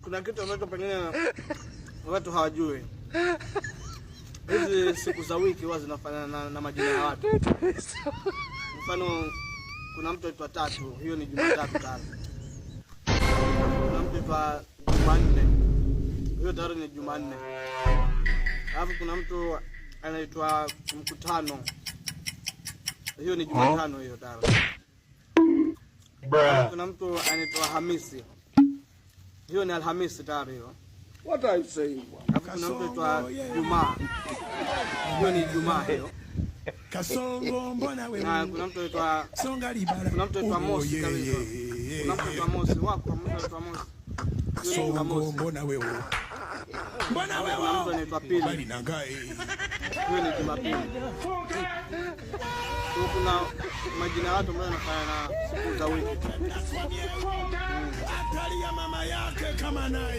kuna kitu ambacho pengine watu hawajui. Hizi siku za wiki huwa zinafanana na majina ya watu. Mfano kuna mtu aitwa Tatu, hiyo ni Jumatatu tano. Kuna mtu aitwa Jumanne, hiyo tayari ni Jumanne. Alafu kuna mtu anaitwa Mkutano, hiyo ni Jumatano hiyo tayari. Kuna mtu anaitwa Hamisi, hiyo ni Alhamisi tayari hiyo. What I say? Alafu kuna mtu anaitwa Jumaa, hiyo ni Jumaa hiyo. Kasongo mbona wewe? Na kuna mtu anaitwa Songa libara. Kuna mtu anaitwa Mosi kabisa. Kuna mtu anaitwa Mosi, wako mtu anaitwa Mosi. Kasongo mbona wewe? Mbona wewe? Kuna mtu anaitwa Pili. Bali nangai. Hiyo ni Jumapili. Kuna majina ya watu ambao yanafanana na siku za wiki. Atalia mama yake kama naye.